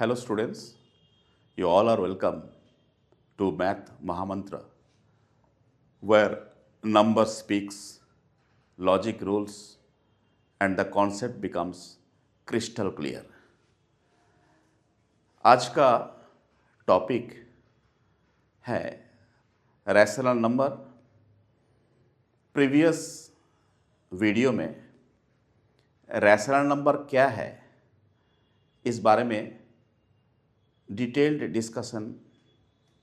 Hello, students. You all are welcome to Math Mahamantra, where number speaks, logic rules, and the concept becomes crystal clear. आज का topic है rational number. Previous video में rational number क्या है इस बारे में डिटेल्ड डिस्कशन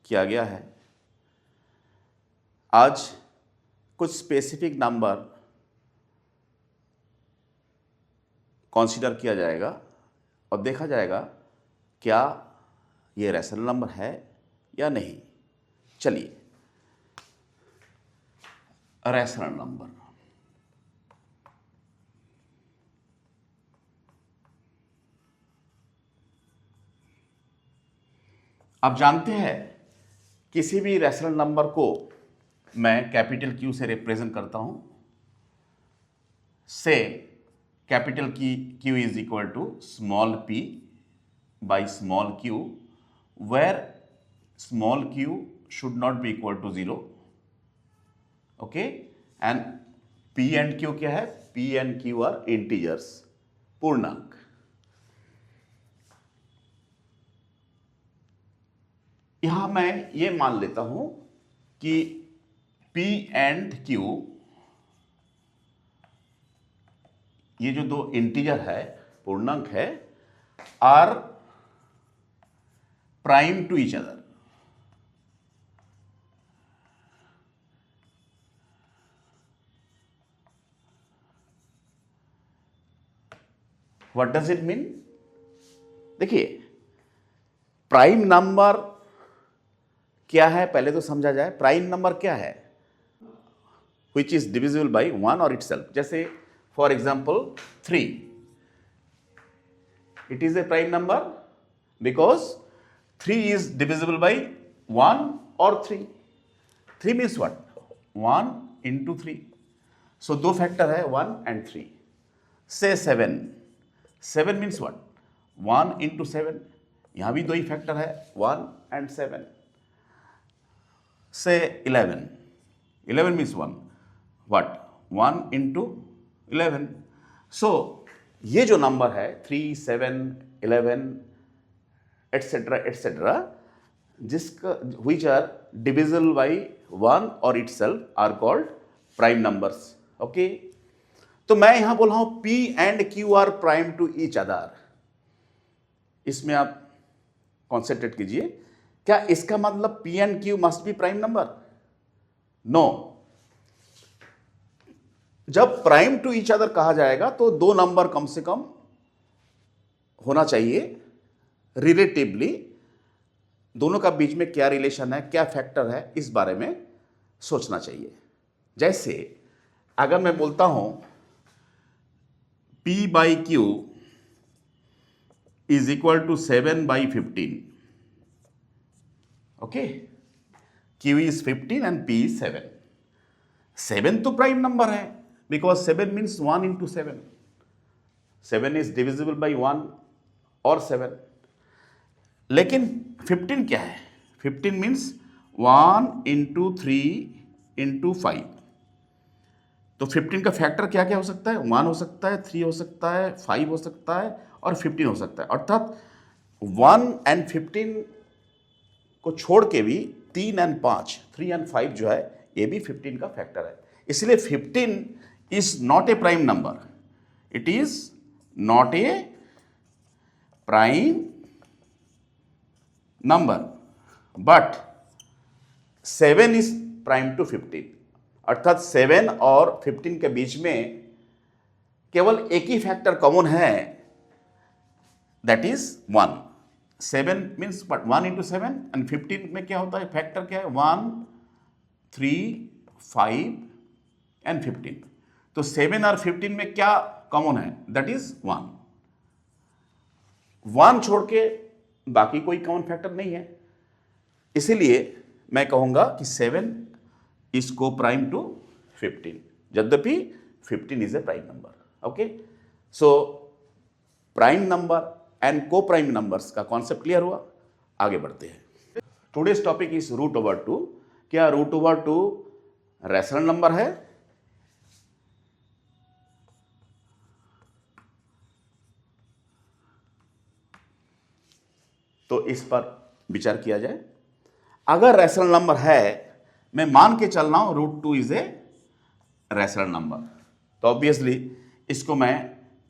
किया गया है। आज कुछ स्पेसिफिक नंबर कंसीडर किया जाएगा और देखा जाएगा क्या ये रैशनल नंबर है या नहीं। चलिए, रैशनल नंबर। आप जानते हैं किसी भी रैशनल नंबर को मैं कैपिटल क्यू से रिप्रेजेंट करता हूं। से कैपिटल की Q is equal to small P by small Q, where small Q should not be equal to 0। Okay, and P and Q क्या है? P and Q are integers, पूर्णांक। यहां मैं ये मान लेता हूं कि P एंड Q, ये जो दो इंटीजर है, पूर्णांक है, are prime to each other. What does it mean? देखिए, प्राइम नंबर क्या है पहले तो समझा जाए। प्राइम नंबर क्या है? विच इज डिविजिबल बाई 1 और इटसेल्फ। जैसे for example 3, it is a prime number because 3 is divisible by 1 और 3। 3 मीन्स व्हाट? 1 इंटू 3। सो दो फैक्टर है 1 एंड 3। से 7, 7 मीन्स व्हाट? 1 इंटू 7। यहां भी दो ही फैक्टर है 1 and 7। Say 11, 11 means 1, what? 1 into 11. So ये जो नंबर है 3, 7, 11 etc etc, जिसका which are divisible by 1 और itself are called prime numbers. Okay, तो मैं यहां बोल रहा हूं P and Q are prime to each other। इसमें आप कॉन्सेंट्रेट कीजिए। क्या इसका मतलब P and Q must be prime number? No. जब प्राइम टू ईच अदर कहा जाएगा तो दो नंबर कम से कम होना चाहिए रिलेटिवली। दोनों का बीच में क्या रिलेशन है, क्या फैक्टर है, इस बारे में सोचना चाहिए। जैसे अगर मैं बोलता हूं P by Q is equal to 7 by 15। Okay, Q is 15 and P is 7। 7 तो प्राइम नंबर है because 7 means 1 into 7। 7 is divisible by 1 और 7। लेकिन 15 क्या है? 15 मीन्स 1 इंटू 3 इंटू 5। तो 15 का फैक्टर क्या क्या हो सकता है? 1 हो सकता है, 3 हो सकता है, 5 हो सकता है और 15 हो सकता है। अर्थात 1 एंड 15 को छोड़ के भी 3 एंड 5, 3 एंड 5 जो है ये भी 15 का फैक्टर है। इसलिए 15 is not a prime number. It is not a prime number, but 7 is prime to 15। अर्थात 7 और 15 के बीच में केवल एक ही फैक्टर कॉमन है, that is 1। 7 means but 1 into 7 and 15 में क्या होता है? फैक्टर क्या है? 1, 3, 5 एंड 15। तो 7 और 15 में क्या कॉमन है? That is 1। 1 छोड़ के बाकी कोई कॉमन फैक्टर नहीं है। इसीलिए मैं कहूंगा कि 7 इज को प्राइम टू 15, यद्यपि 15 is a prime number. Okay, so prime number and coprime numbers का कॉन्सेप्ट क्लियर हुआ। आगे बढ़ते हैं। Today's topic is root over two. क्या root over two rational number है? तो इस पर विचार किया जाए। अगर रैशनल नंबर है, मैं मान के चल रहा हूं root two is a rational number, तो ऑब्वियसली इसको मैं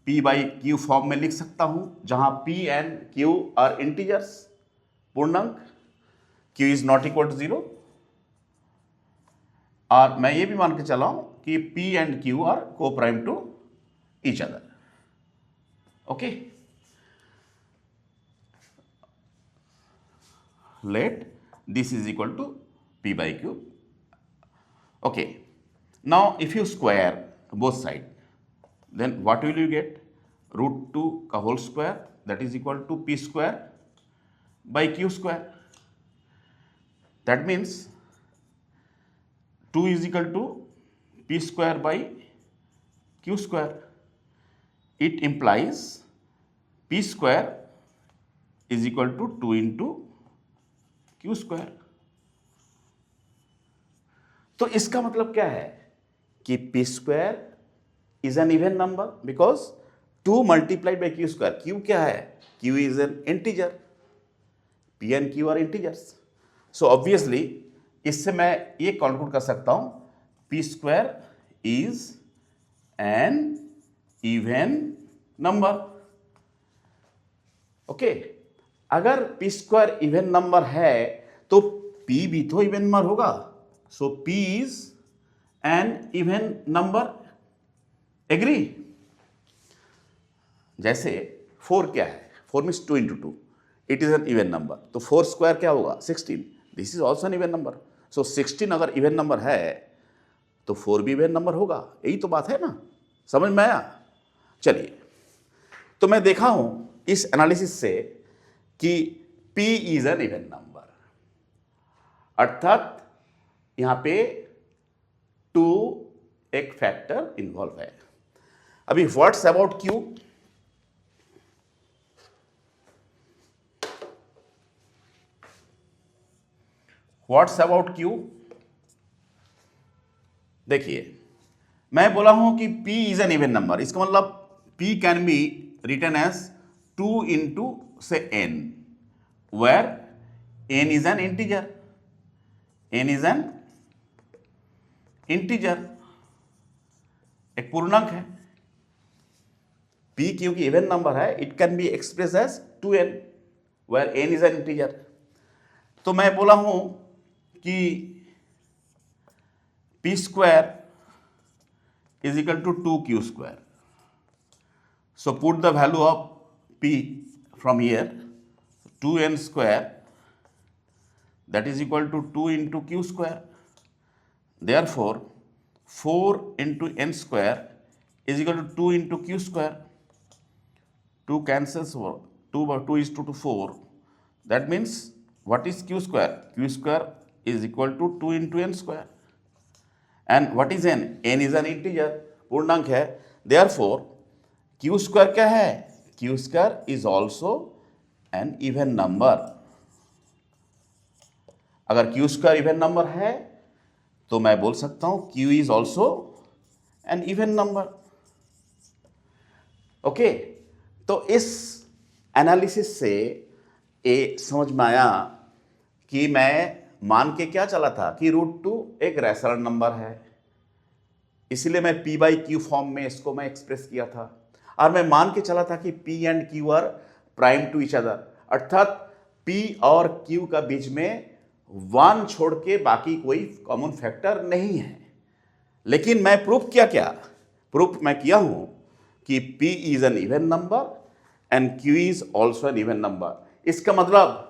p बाई क्यू फॉर्म में लिख सकता हूं, जहां p and q are integers, पूर्णांक। q is not equal to 0। और मैं ये भी मान के चला हूं कि p and q are coprime to each other. Okay, let this is equal to p by q. Okay, now if you square both side, then what will you get? Root 2 का whole square, that is equal to p square by q square. That means 2 is equal to p square by q square. It implies p square is equal to 2 into Q square. तो इसका मतलब क्या है कि P square is an even number because 2 multiplied by Q square. Q क्या है? Q is an integer, P and Q are integers. So obviously इससे मैं ये कंक्लूड कर सकता हूं P square is an even number. Okay, अगर P square even number है तो p भी तो इवन नंबर होगा। सो p is an even number. Agree? जैसे 4 क्या है? 4 means 2 into 2, it is an even number. तो 4 स्क्वायर क्या होगा? 16। This is also an even number. So 16 अगर इवन नंबर है तो 4 भी इवन नंबर होगा। यही तो बात है ना, समझ में आया? चलिए, तो मैं देखा हूं इस एनालिसिस से कि p is an even number, अर्थात यहां पे 2 एक फैक्टर इन्वॉल्व है। अभी what's about q? What's about q? देखिए, मैं बोला हूं कि p is an even number. इसका मतलब p can be written as 2 into से n, where n is an integer. n is an integer, एक पूर्णांक है। p क्योंकि इवन नंबर है, it can be express as 2n, where n is an integer. तो मैं बोला हूं कि p square is equal to 2q square. So put the value of p from here, 2n square, that is equal to 2 into q square. Therefore 4 into n square is equal to 2 into q square. 2 cancels over, 2 by 2 is 2 to 4. That means what is q square? Q square is equal to 2 into n square. And what is n? n is an integer, पूर्णांक है। Therefore q square क्या है? q square is also an even number. अगर q square even number है तो मैं बोल सकता हूं q is also an even number. Okay, तो इस एनालिसिस से ये समझ में आया कि मैं मान के क्या चला था कि √2 एक रैशनल नंबर है, इसलिए मैं p बाई क्यू फॉर्म में इसको मैं एक्सप्रेस किया था। और मैं मान के चला था कि p and q are prime to each other, अर्थात p और q का बीच में 1 छोड़ के बाकी कोई कॉमन फैक्टर नहीं है। लेकिन मैं प्रूफ क्या प्रूफ मैं किया हूं कि p is an even number and q is also an even number. इसका मतलब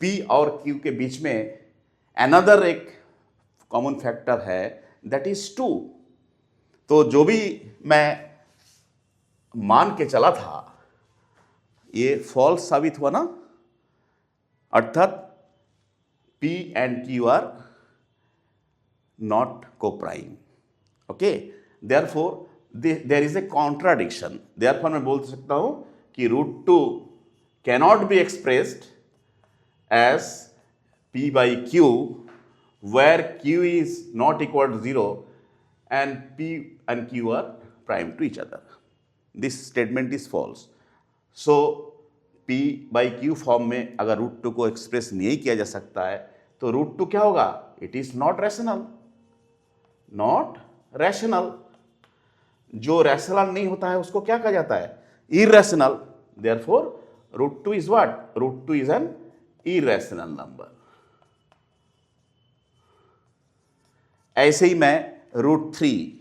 p और q के बीच में अनदर एक कॉमन फैक्टर है, दैट इज 2। तो जो भी मैं मान के चला था ये फॉल्स साबित हुआ ना, अर्थात p and q are not coprime. Okay, therefore there is a contradiction. Therefore मैं बोल सकता हूं कि √2 cannot be expressed as P by Q, where Q is not equal to 0 and P and Q are prime to each other. This statement is false. So P by Q form में अगर root two को express नहीं किया जा सकता है तो root two क्या होगा? It is not rational. Not rational. जो रैशनल नहीं होता है उसको क्या कहा जाता है? Irrational. Therefore root two is what? Root two is an irrational number. ऐसे ही मैं रूट 3,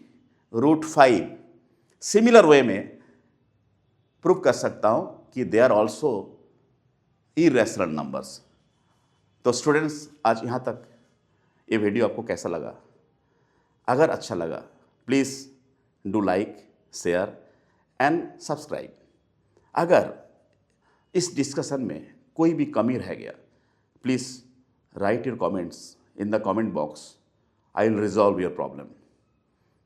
रूट 5 सिमिलर वे में प्रूव कर सकता हूं कि they are also irrational numbers. तो स्टूडेंट्स, आज यहां तक. ये वीडियो आपको कैसा लगा? अगर अच्छा लगा please do like, share and subscribe. अगर इस डिस्कशन में कोई भी कमी रह गया, please write your comments in the comment box. I will resolve your problem.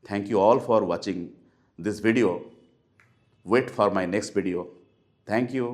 Thank you all for watching this video. Wait for my next video. Thank you.